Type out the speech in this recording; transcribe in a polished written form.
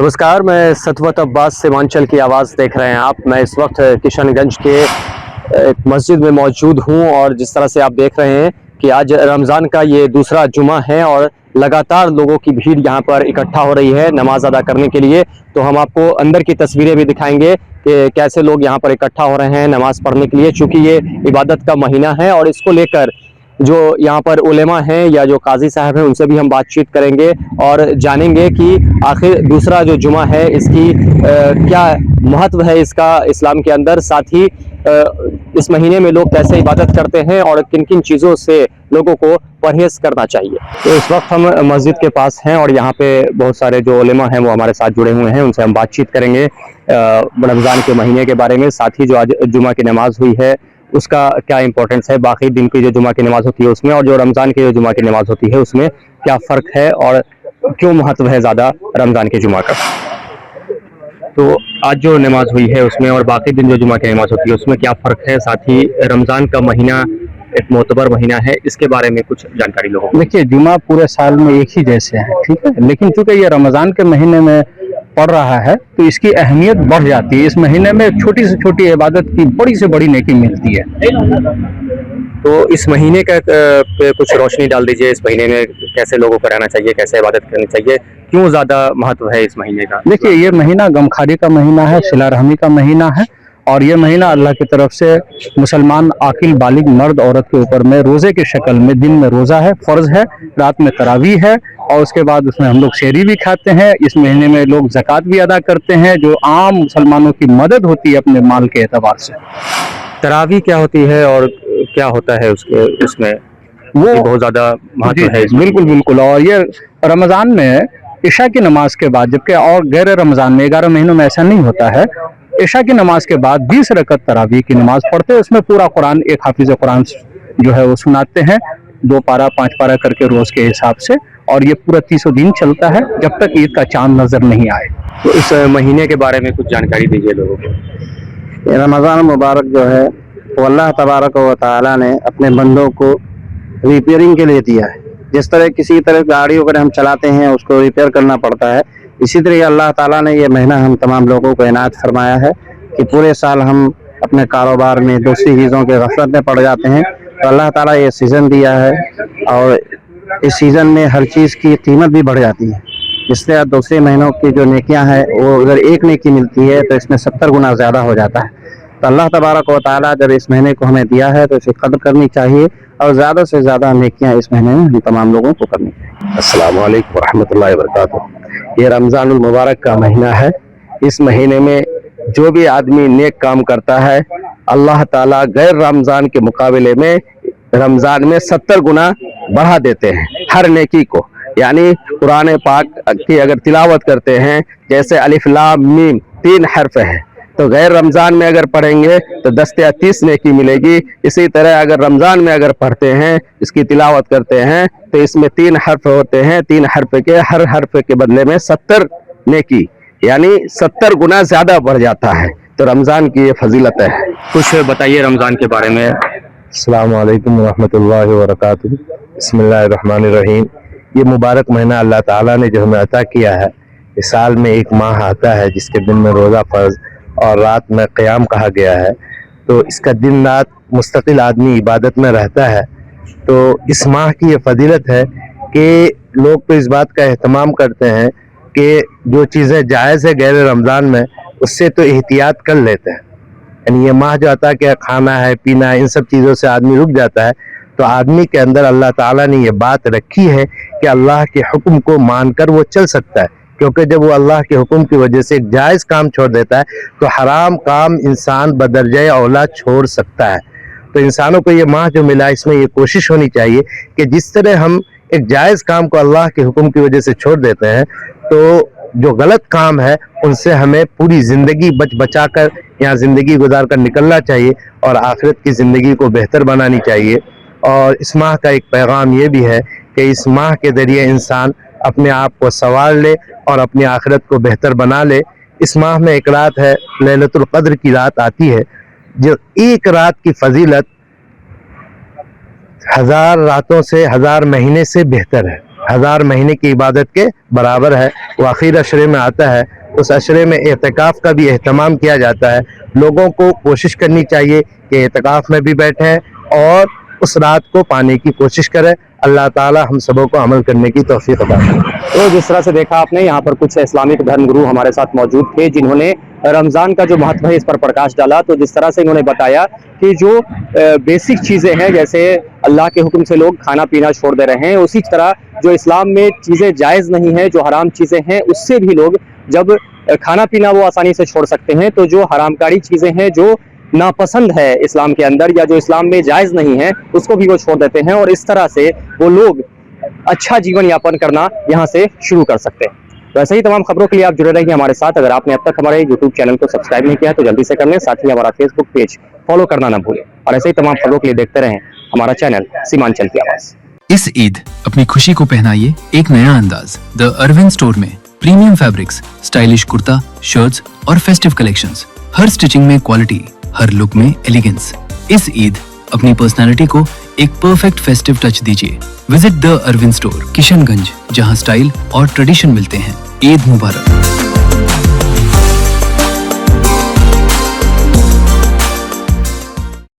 नमस्कार, मैं सतवत अब्बास सीमांचल की आवाज़ देख रहे हैं आप। मैं इस वक्त किशनगंज के एक मस्जिद में मौजूद हूं और जिस तरह से आप देख रहे हैं कि आज रमज़ान का ये दूसरा जुमा है और लगातार लोगों की भीड़ यहाँ पर इकट्ठा हो रही है नमाज अदा करने के लिए। तो हम आपको अंदर की तस्वीरें भी दिखाएंगे कि कैसे लोग यहाँ पर इकट्ठा हो रहे हैं नमाज पढ़ने के लिए, चूँकि ये इबादत का महीना है। और इसको लेकर जो यहाँ पर उलेमा हैं या जो काजी साहब हैं उनसे भी हम बातचीत करेंगे और जानेंगे कि आखिर दूसरा जो जुमा है इसकी क्या महत्व है इसका इस्लाम के अंदर, साथ ही इस महीने में लोग कैसे इबादत करते हैं और किन किन चीज़ों से लोगों को परहेज करना चाहिए। तो इस वक्त हम मस्जिद के पास हैं और यहाँ पे बहुत सारे जो उलेमा हैं वो हमारे साथ जुड़े हुए हैं, उनसे हम बातचीत करेंगे रमज़ान के महीने के बारे में, साथ ही जो आज जुमा की नमाज हुई है उसका क्या इंपॉर्टेंस है, बाकी दिन की जो जुमा की नमाज होती है उसमें और जो रमज़ान की जो जुमा की नमाज होती है उसमें क्या फ़र्क है और क्यों महत्व है ज़्यादा रमज़ान के जुमा का। तो आज जो नमाज हुई है उसमें और बाकी दिन जो जुमा की नमाज होती है उसमें क्या फ़र्क है, साथ ही रमज़ान का महीना एक मोतबर महीना है, इसके बारे में कुछ जानकारी लोगों को। देखिए, जुमा पूरे साल में एक ही जैसे है, ठीक है, लेकिन चूंकि ये रमज़ान के महीने में पड़ रहा है तो इसकी अहमियत बढ़ जाती है। इस महीने में छोटी से छोटी इबादत की बड़ी से बड़ी नेकी मिलती है। तो इस महीने का पे कुछ रोशनी डाल दीजिए, इस महीने में कैसे लोगों को रहना चाहिए, कैसे इबादत करनी चाहिए, क्यों ज़्यादा महत्व है इस महीने का। देखिए, ये महीना गमखारी का महीना है, सिला रहमी का महीना है और ये महीना अल्लाह की तरफ से मुसलमान आकिल बालिग मर्द औरत के ऊपर में रोज़े की शक्ल में, दिन में रोज़ा है, फ़र्ज है, रात में तरावीह है और उसके बाद उसमें हम लोग शेरी भी खाते हैं। इस महीने में लोग ज़कात भी अदा करते हैं, जो आम मुसलमानों की मदद होती है अपने माल के एतबार से। तरावी क्या होती है और क्या होता है उसमें वो बहुत ज़्यादा महत्व है। बिल्कुल बिल्कुल। और ये रमज़ान में इशा की नमाज के बाद, जबकि और गैर रमज़ान में 11 महीनों में ऐसा नहीं होता है, इशा की नमाज के बाद 20 रकत तरावी की नमाज पढ़ते हैं। उसमें पूरा कुरान एक हाफिज़ कुरान जो है वो सुनाते हैं, 2 पारा 5 पारा करके रोज़ के हिसाब से, और ये पूरा 30 दिन चलता है जब तक ईद का चांद नजर नहीं आए। तो इस महीने के बारे में कुछ जानकारी दीजिए लोगों को। रमज़ान मुबारक जो है वो अल्लाह तबारक व तआला ने अपने बंदों को रिपेयरिंग के लिए दिया है। जिस तरह किसी तरह गाड़ी वगैरह हम चलाते हैं उसको रिपेयर करना पड़ता है, इसी तरह अल्लाह ताला ने ये महीना हम तमाम लोगों को इनायत फरमाया है कि पूरे साल हम अपने कारोबार में दूसरी चीज़ों के गफलत में पड़ जाते हैं, तो अल्लाह ताला ये सीज़न दिया है और इस सीज़न में हर चीज़ की कीमत भी बढ़ जाती है। इसलिए दूसरे महीनों की जो नेकियां हैं वो अगर एक नेकी मिलती है तो इसमें 70 गुना ज़्यादा हो जाता है। तो अल्लाह तबारक व तआला जब इस महीने को हमें दिया है तो इसे कदर करनी चाहिए और ज़्यादा से ज़्यादा नेकियां इस महीने में हम तमाम लोगों को करनी चाहिए। अस्सलाम वालेकुम रहमतुल्लाहि व बरकातुहू। ये रमज़ानुल मुबारक का महीना है। इस महीने में जो भी आदमी नेक काम करता है अल्लाह ताला गैर रमज़ान के मुकाबले में रमज़ान में 70 गुना बढ़ा देते हैं हर नेकी को। यानी कुरान पाक की अगर तिलावत करते हैं, जैसे अलिफ लाम मीम 3 हर्फ है, तो गैर रमज़ान में अगर पढ़ेंगे तो 10 या 30 नेकी मिलेगी। इसी तरह अगर रमज़ान में अगर पढ़ते हैं, इसकी तिलावत करते हैं, तो इसमें 3 हर्फ होते हैं, 3 हर्फ के हर हर्फ के बदले में 70 नेकी, यानी 70 गुना ज़्यादा बढ़ जाता है। तो रमज़ान की ये फजीलत है। कुछ बताइए रमज़ान के बारे में। अस्सलाम वालेकुम रहमतुल्लाहि व बरकातुहू। बिस्मिल्लाहिर्रहमानिर्रहीम। ये मुबारक महीना अल्लाह ताला ने जो हमें अता किया है, इस साल में एक माह आता है जिसके दिन में रोज़ा फ़र्ज और रात में क़याम कहा गया है। तो इसका दिन रात मुस्तकिल आदमी इबादत में रहता है। तो इस माह की ये फजीलत है कि लोग तो इस बात का एहतमाम करते हैं कि जो चीज़ें जायज़ है गैर रमज़ान में उससे तो एहतियात कर लेते हैं। यानी ये माह जो अता किया, खाना है पीना है, इन सब चीज़ों से आदमी रुक जाता है। तो आदमी के अंदर अल्लाह ताला ने ये बात रखी है कि अल्लाह के हुक्म को मानकर वो चल सकता है, क्योंकि जब वो अल्लाह के हुक्म की वजह से एक जायज़ काम छोड़ देता है तो हराम काम इंसान बदरजे औला छोड़ सकता है। तो इंसानों को ये माह जो मिला, इसमें ये कोशिश होनी चाहिए कि जिस तरह हम एक जायज़ काम को अल्लाह के हुक्म की वजह से छोड़ देते हैं, तो जो गलत काम है उनसे हमें पूरी ज़िंदगी बचा कर यहाँ ज़िंदगी गुजार कर निकलना चाहिए और आखिरत की ज़िंदगी को बेहतर बनानी चाहिए। और इस माह का एक पैगाम ये भी है कि इस माह के ज़रिए इंसान अपने आप को संवार ले और अपनी आखिरत को बेहतर बना ले। इस माह में एक रात है, लैलतुल क़द्र की रात आती है, जो एक रात की फजीलत 1000 रातों से 1000 महीने से बेहतर है। 1000 महीने की इबादत के बराबर है। वो आखिर अशरे में आता है, उस अशरे में एहतिकाफ का भी एहतमाम किया जाता है। लोगों को कोशिश करनी चाहिए कि एहतिकाफ में भी बैठें और उस रात को पाने की कोशिश करें। अल्लाह ताला हम सबों को अमल करने की तौफीक अता फरमाए। तो जिस तरह से देखा आपने, यहाँ पर कुछ इस्लामिक धर्मगुरु हमारे साथ मौजूद थे जिन्होंने रमज़ान का जो महत्व है इस पर प्रकाश डाला। तो जिस तरह से इन्होंने बताया कि जो बेसिक चीज़ें हैं, जैसे अल्लाह के हुक्म से लोग खाना पीना छोड़ दे रहे हैं, उसी तरह जो इस्लाम में चीज़ें जायज़ नहीं हैं, जो हराम चीज़ें हैं, उससे भी लोग जब खाना पीना वो आसानी से छोड़ सकते हैं, तो जो हरामकारी चीज़ें हैं, जो नापसंद है इस्लाम के अंदर या जो इस्लाम में जायज़ नहीं है, उसको भी वो छोड़ देते हैं और इस तरह से वो लोग अच्छा जीवन यापन करना यहाँ से शुरू कर सकते हैं। वैसे ही तमाम खबरों के लिए आप जुड़े रहिए हमारे साथ। अगर आपने अब तक हमारे YouTube चैनल को सब्सक्राइब नहीं किया है तो जल्दी से कर लें, साथ ही हमारा Facebook पेज फॉलो करना ना भूलें और ऐसे ही तमाम खबरों के लिए देखते रहें हमारा चैनल सीमांचल की आवाज़। इस ईद अपनी खुशी को पहनाइए एक नया अंदाज द अरविंद स्टोर में। Premium fabrics, stylish kurta, shirts और फेस्टिव कलेक्शंस, हर स्टिचिंग में क्वालिटी, हर लुक में एलिगेंस। इस ईद अपनी पर्सनालिटी को एक परफेक्ट फेस्टिव टच दीजिए। Visit the Arvind store, Kishanganj, जहां स्टाइल और ट्रेडिशन मिलते हैं। ईद मुबारक।